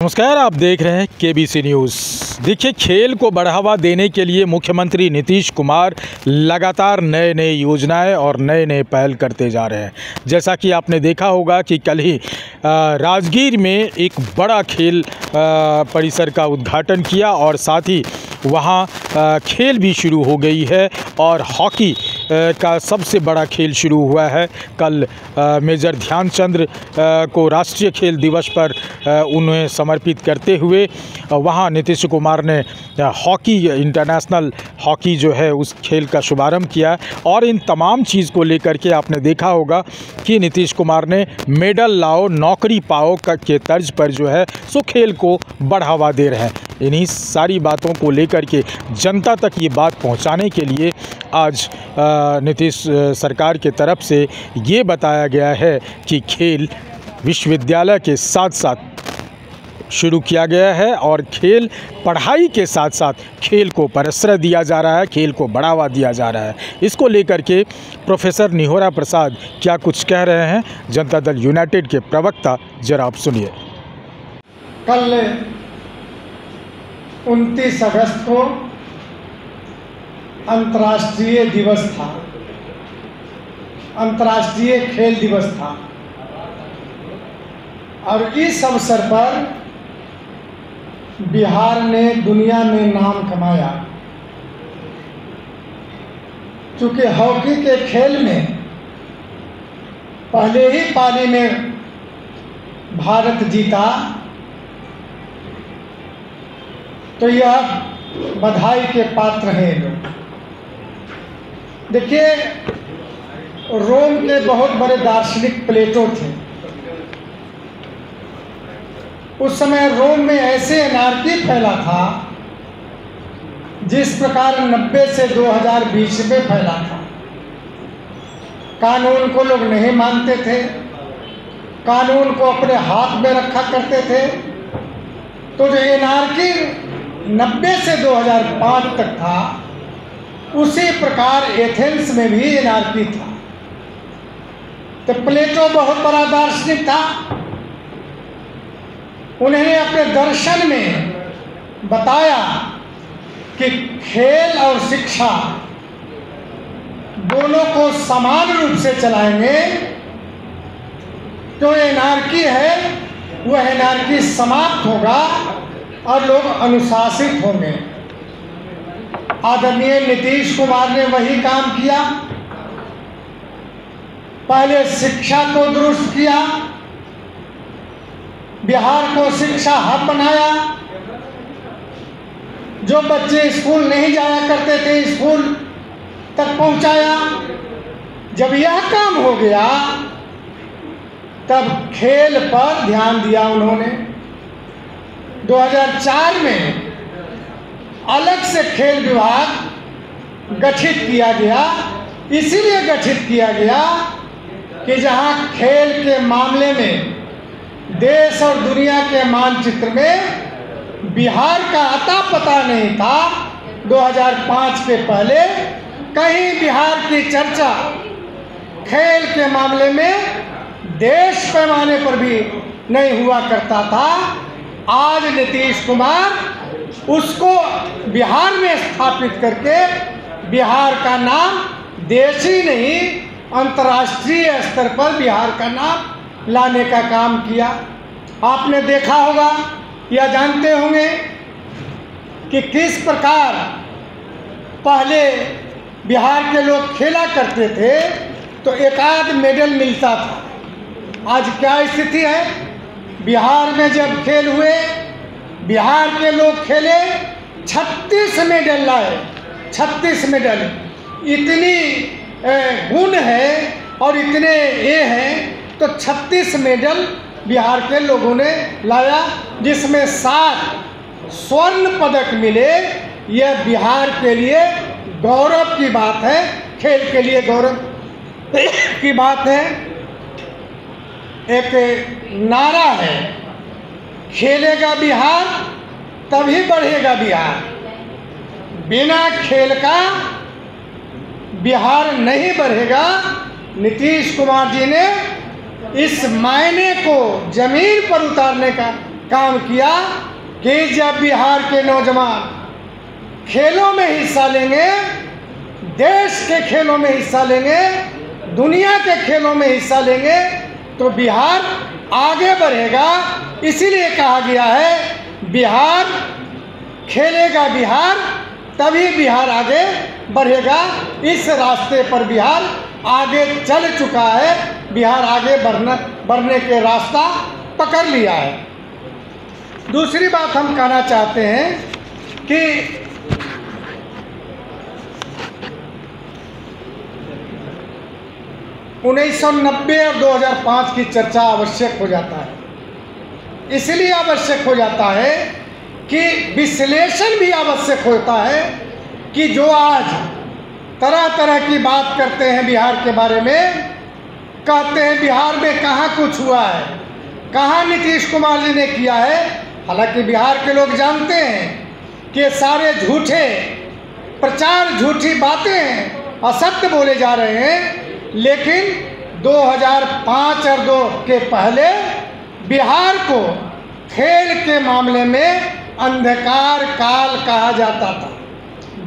नमस्कार, आप देख रहे हैं केबीसी न्यूज़। देखिए, खेल को बढ़ावा देने के लिए मुख्यमंत्री नीतीश कुमार लगातार नए नए योजनाएं और नए नए पहल करते जा रहे हैं। जैसा कि आपने देखा होगा कि कल ही राजगीर में एक बड़ा खेल परिसर का उद्घाटन किया और साथ ही वहाँ खेल भी शुरू हो गई है और हॉकी का सबसे बड़ा खेल शुरू हुआ है। कल मेजर ध्यानचंद को राष्ट्रीय खेल दिवस पर उन्हें समर्पित करते हुए वहाँ नीतीश कुमार ने हॉकी इंटरनेशनल हॉकी जो है उस खेल का शुभारंभ किया। और इन तमाम चीज़ को लेकर के आपने देखा होगा कि नीतीश कुमार ने मेडल लाओ नौकरी पाओ के तर्ज पर जो है सो खेल को बढ़ावा दे रहे हैं। इन्हीं सारी बातों को लेकर के जनता तक ये बात पहुंचाने के लिए आज नीतीश सरकार के तरफ से ये बताया गया है कि खेल विश्वविद्यालय के साथ साथ शुरू किया गया है और खेल पढ़ाई के साथ साथ खेल को प्रश्रय दिया जा रहा है, खेल को बढ़ावा दिया जा रहा है। इसको लेकर के प्रोफेसर निहोरा प्रसाद क्या कुछ कह रहे हैं, जनता दल यूनाइटेड के प्रवक्ता, जरा आप सुनिए। कल 29 अगस्त को अंतर्राष्ट्रीय दिवस था, अंतर्राष्ट्रीय खेल दिवस था और इस अवसर पर बिहार ने दुनिया में नाम कमाया। चूँकि हॉकी के खेल में पहले ही पारी में भारत जीता, तो यह बधाई के पात्र हैं लोग। देखिए, रोम के बहुत बड़े दार्शनिक प्लेटो थे। उस समय रोम में ऐसे एनार्की फैला था जिस प्रकार 90 से 2020 में फैला था। कानून को लोग नहीं मानते थे, कानून को अपने हाथ में रखा करते थे। तो जो एनार्की 90 से 2005 तक था, उसी प्रकार एथेंस में भी एनार्की था। तो प्लेटो बहुत बड़ा दार्शनिक था। उन्होंने अपने दर्शन में बताया कि खेल और शिक्षा दोनों को समान रूप से चलाएंगे तो एनार्की है वह एनार्की समाप्त होगा और लोग अनुशासित होंगे। आदरणीय नीतीश कुमार ने वही काम किया। पहले शिक्षा को दुरुस्त किया, बिहार को शिक्षा हब बनाया। जो बच्चे स्कूल नहीं जाया करते थे, स्कूल तक पहुंचाया। जब यह काम हो गया तब खेल पर ध्यान दिया उन्होंने। 2004 में अलग से खेल विभाग गठित किया गया। इसीलिए गठित किया गया कि जहां खेल के मामले में देश और दुनिया के मानचित्र में बिहार का अता पता नहीं था। 2005 के पहले कहीं बिहार की चर्चा खेल के मामले में देश पैमाने पर भी नहीं हुआ करता था। आज नीतीश कुमार उसको बिहार में स्थापित करके बिहार का नाम देशी नहीं अंतर्राष्ट्रीय स्तर पर बिहार का नाम लाने का काम किया। आपने देखा होगा या जानते होंगे कि किस प्रकार पहले बिहार के लोग खेला करते थे तो एक आध मेडल मिलता था। आज क्या स्थिति है? बिहार में जब खेल हुए, बिहार के लोग खेले, 36 मेडल लाए। 36 मेडल। इतनी गुण है और इतने ये हैं तो 36 मेडल बिहार के लोगों ने लाया, जिसमें 7 स्वर्ण पदक मिले। यह बिहार के लिए गौरव की बात है, खेल के लिए गौरव की बात है। एक नारा है, खेलेगा बिहार तभी बढ़ेगा बिहार। बिना खेल का बिहार नहीं बढ़ेगा। नीतीश कुमार जी ने इस मायने को जमीन पर उतारने का काम किया कि जब बिहार के नौजवान खेलों में हिस्सा लेंगे, देश के खेलों में हिस्सा लेंगे, दुनिया के खेलों में हिस्सा लेंगे, तो बिहार आगे बढ़ेगा। इसीलिए कहा गया है बिहार खेलेगा, बिहार तभी बिहार आगे बढ़ेगा। इस रास्ते पर बिहार आगे चल चुका है, बिहार आगे बढ़ने के रास्ता पकड़ लिया है। दूसरी बात हम कहना चाहते हैं कि 1990 और 2005 की चर्चा आवश्यक हो जाता है। इसलिए आवश्यक हो जाता है कि विश्लेषण भी आवश्यक होता है कि जो आज तरह तरह की बात करते हैं बिहार के बारे में, कहते हैं बिहार में कहाँ कुछ हुआ है, कहाँ नीतीश कुमार जी ने किया है। हालांकि बिहार के लोग जानते हैं कि सारे झूठे प्रचार, झूठी बातें हैं, असत्य बोले जा रहे हैं। लेकिन 2005 और 2 के पहले बिहार को खेल के मामले में अंधकार काल कहा जाता था,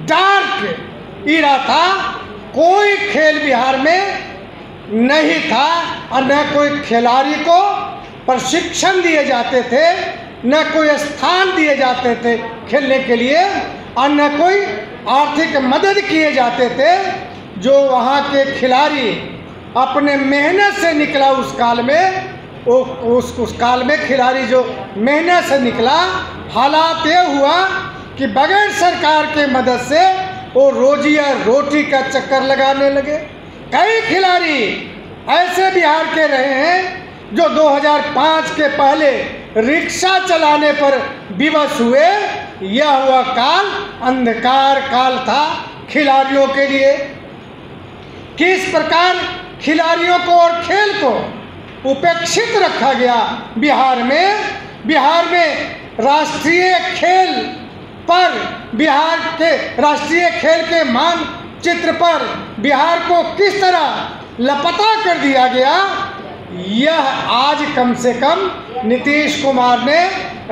डार्क ईरा था। कोई खेल बिहार में नहीं था और न कोई खिलाड़ी को प्रशिक्षण दिए जाते थे, न कोई स्थान दिए जाते थे खेलने के लिए, और न कोई आर्थिक मदद किए जाते थे। जो वहाँ के खिलाड़ी अपने मेहनत से निकला उस काल में, उस काल में खिलाड़ी जो मेहनत से निकला, हालात ये हुआ कि बगैर सरकार के मदद से वो रोजी या रोटी का चक्कर लगाने लगे। कई खिलाड़ी ऐसे बिहार के रहे हैं जो 2005 के पहले रिक्शा चलाने पर विवश हुए। यह हुआ काल अंधकार काल था खिलाड़ियों के लिए। किस प्रकार खिलाड़ियों को और खेल को उपेक्षित रखा गया बिहार में। बिहार में राष्ट्रीय खेल पर, बिहार के राष्ट्रीय खेल के मानचित्र पर बिहार को किस तरह लापता कर दिया गया, यह आज कम से कम नीतीश कुमार ने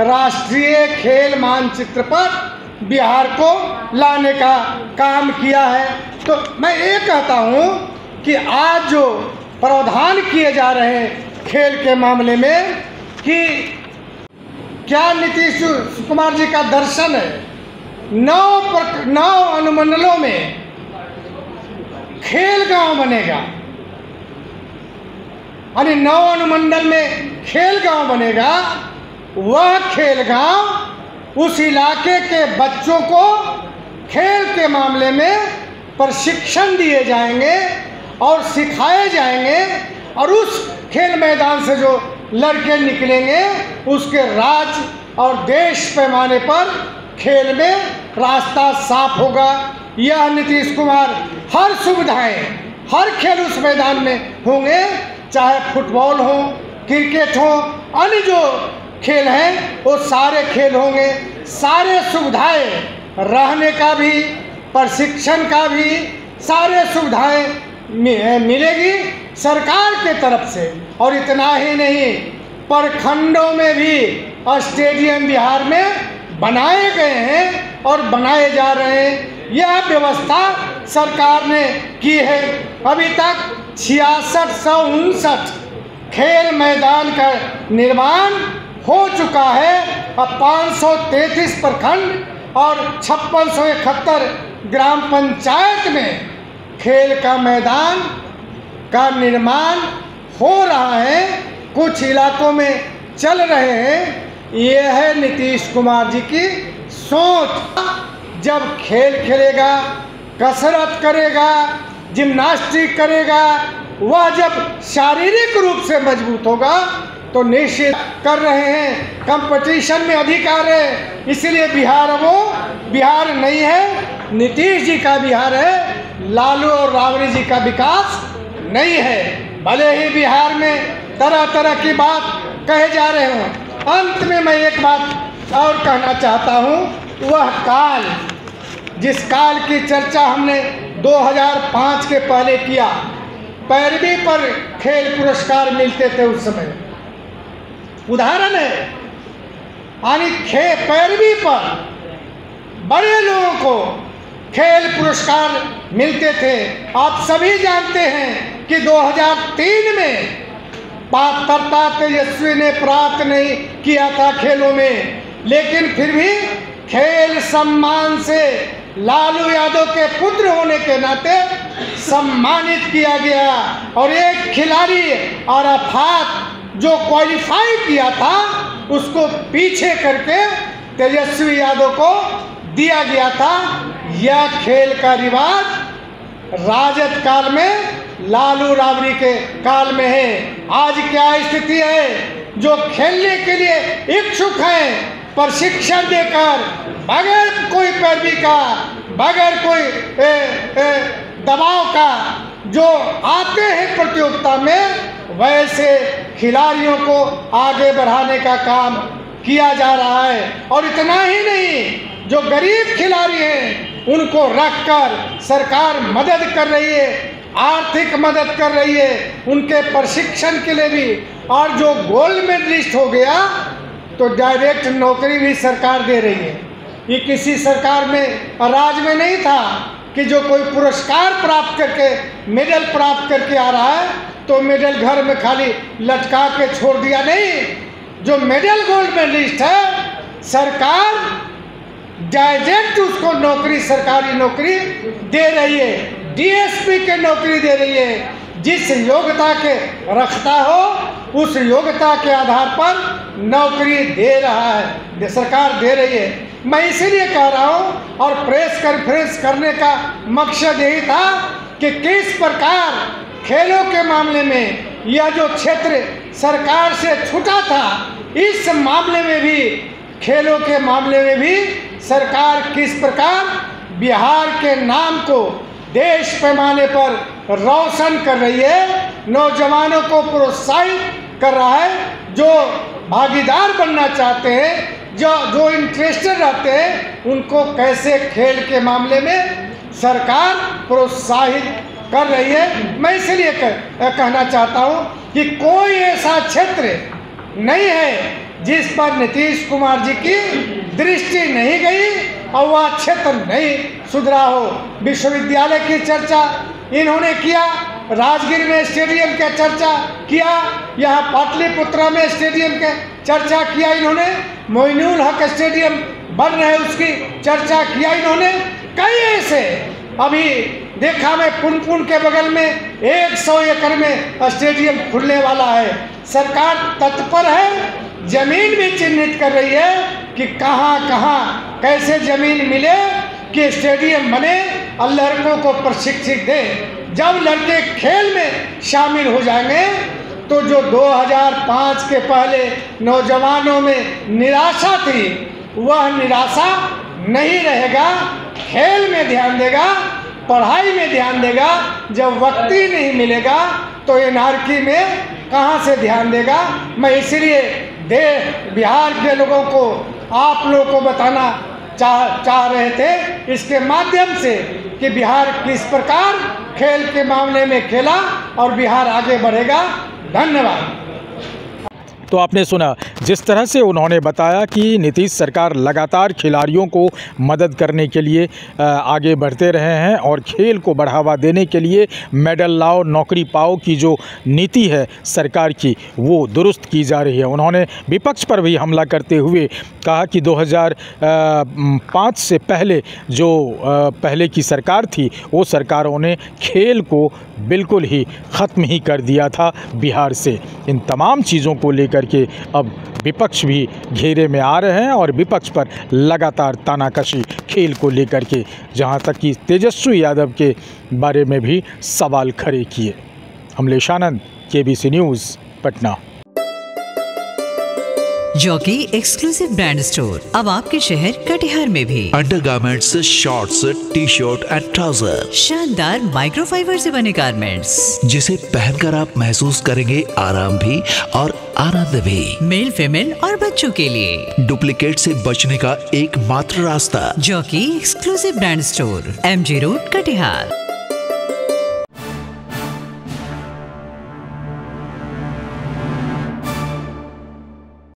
राष्ट्रीय खेल मानचित्र पर बिहार को लाने का काम किया है। तो मैं ये कहता हूँ कि आज जो प्रावधान किए जा रहे हैं खेल के मामले में, कि क्या नीतीश कुमार जी का दर्शन है 9 अनुमंडलों में खेल गांव बनेगा, यानी 9 अनुमंडल में खेल गांव बनेगा। वह खेल गांव उस इलाके के बच्चों को खेल के मामले में प्रशिक्षण दिए जाएंगे और सिखाए जाएंगे, और उस खेल मैदान से जो लड़के निकलेंगे उसके राज्य और देश पैमाने पर खेल में रास्ता साफ होगा। यह नीतीश कुमार हर सुविधाएं, हर खेल उस मैदान में होंगे, चाहे फुटबॉल हो, क्रिकेट हो, अन्य जो खेल हैं वो सारे खेल होंगे। सारे सुविधाएं, रहने का भी, प्रशिक्षण का भी, सारे सुविधाएं मिलेगी सरकार के तरफ से। और इतना ही नहीं, प्रखंडों में भी स्टेडियम बिहार में बनाए गए हैं और बनाए जा रहे हैं। यह व्यवस्था सरकार ने की है। अभी तक 6659 खेल मैदान का निर्माण हो चुका है। अब 533 प्रखंड और 5671 ग्राम पंचायत में खेल का मैदान का निर्माण हो रहा है, कुछ इलाकों में चल रहे हैं। ये है नीतीश कुमार जी की सोच। जब खेल खेलेगा, कसरत करेगा, जिम्नास्टिक करेगा, वह जब शारीरिक रूप से मजबूत होगा तो निश्चित कर रहे हैं कंपटीशन में अधिकार है। इसलिए बिहार वो बिहार नहीं है, नीतीश जी का बिहार है, लालू और राबड़ी जी का विकास नहीं है। भले ही बिहार में तरह तरह की बात कहे जा रहे हों। अंत में मैं एक बात और कहना चाहता हूँ, वह काल, जिस काल की चर्चा हमने 2005 के पहले किया, पैरवी पर खेल पुरस्कार मिलते थे उस समय। उदाहरण है यानी पैरवी पर बड़े लोगों को खेल पुरस्कार मिलते थे। आप सभी जानते हैं कि 2003 में पात्रता तेजस्वी ने प्राप्त नहीं किया था खेलों में, लेकिन फिर भी खेल सम्मान से लालू यादव के पुत्र होने के नाते सम्मानित किया गया। और एक खिलाड़ी अराफात जो क्वालिफाई किया था उसको पीछे करके तेजस्वी यादव को दिया गया था। यह खेल का रिवाज राजद काल में, लालू राबड़ी के काल में है। आज क्या स्थिति है? जो खेलने के लिए इच्छुक हैं, प्रशिक्षण देकर बगैर कोई पैरवी का, बगैर कोई दबाव का जो आते हैं प्रतियोगिता में, वैसे खिलाड़ियों को आगे बढ़ाने का काम किया जा रहा है। और इतना ही नहीं, जो गरीब खिलाड़ी हैं उनको रखकर सरकार मदद कर रही है, आर्थिक मदद कर रही है उनके प्रशिक्षण के लिए भी। और जो गोल्ड मेडलिस्ट हो गया तो डायरेक्ट नौकरी भी सरकार दे रही है। ये किसी सरकार में, राज्य में नहीं था कि जो कोई पुरस्कार प्राप्त करके, मेडल प्राप्त करके आ रहा है तो मेडल घर में खाली लटका के छोड़ दिया। नहीं, जो मेडल गोल्ड मेडलिस्ट है सरकार डायरेक्ट उसको नौकरी, सरकारी नौकरी दे रही है, डीएसपी के नौकरी दे रही है। जिस योग्यता के रखता हो उस योग्यता के आधार पर नौकरी दे रहा है, सरकार दे रही है। मैं इसीलिए कह रहा हूँ और प्रेस कॉन्फ्रेंस करने का मकसद यही था कि किस प्रकार खेलों के मामले में यह जो क्षेत्र सरकार से छूटा था, इस मामले में भी, खेलों के मामले में भी सरकार किस प्रकार बिहार के नाम को देश पैमाने पर रोशन कर रही है, नौजवानों को प्रोत्साहित कर रहा है। जो भागीदार बनना चाहते हैं, जो इंटरेस्टेड रहते हैं, उनको कैसे खेल के मामले में सरकार प्रोत्साहित कर रही है। मैं इसलिए कहना चाहता हूँ कि कोई ऐसा क्षेत्र नहीं है जिस पर नीतीश कुमार जी की दृष्टि नहीं गई और वह क्षेत्र नहीं सुधरा हो। विश्वविद्यालय की चर्चा इन्होंने किया, राजगीर में स्टेडियम की चर्चा किया, यहाँ पाटलिपुत्रा में स्टेडियम की चर्चा किया इन्होंने, मोइनुल हक स्टेडियम बन रहे उसकी चर्चा किया इन्होंने। कई ऐसे, अभी देखा मैं पुनपुन के बगल में 100 एकड़ में स्टेडियम खुलने वाला है। सरकार तत्पर है, जमीन भी चिन्हित कर रही है कि कहाँ कहाँ कैसे जमीन मिले कि स्टेडियम बने और लड़कों को प्रशिक्षित दे। जब लड़के खेल में शामिल हो जाएंगे तो जो 2005 के पहले नौजवानों में निराशा थी, वह निराशा नहीं रहेगा, खेल में ध्यान देगा, पढ़ाई में ध्यान देगा। जब वक्त ही नहीं मिलेगा तो एनआरकी में कहाँ से ध्यान देगा। मैं इसलिए बिहार के लोगों को, आप लोगों को बताना चाह रहे थे इसके माध्यम से कि बिहार किस प्रकार खेल के मामले में खेला और बिहार आगे बढ़ेगा। धन्यवाद। तो आपने सुना जिस तरह से उन्होंने बताया कि नीतीश सरकार लगातार खिलाड़ियों को मदद करने के लिए आगे बढ़ते रहे हैं और खेल को बढ़ावा देने के लिए मेडल लाओ नौकरी पाओ की जो नीति है सरकार की, वो दुरुस्त की जा रही है। उन्होंने विपक्ष पर भी हमला करते हुए कहा कि 2005 से पहले जो पहले की सरकार थी, वो सरकारों ने खेल को बिल्कुल ही ख़त्म ही कर दिया था बिहार से। इन तमाम चीज़ों को लेकर के अब विपक्ष भी घेरे में आ रहे हैं और विपक्ष पर लगातार तानाकशी खेल को लेकर के, जहां तक कि तेजस्वी यादव के बारे में भी सवाल खड़े किए। Amlesh Anand, KBC news, Patna. Jockey exclusive brand store अब आपके शहर कटिहार में भी। Undergarments, shorts, T shirt and trouser, शानदार माइक्रोफाइबर से बने गारमेंट्स जिसे पहनकर आप महसूस करेंगे आराम भी और आनंद भी। मेल, फीमेल और बच्चों के लिए डुप्लीकेट से बचने का एकमात्र रास्ता, jockey exclusive brand store, MG road, Katihar.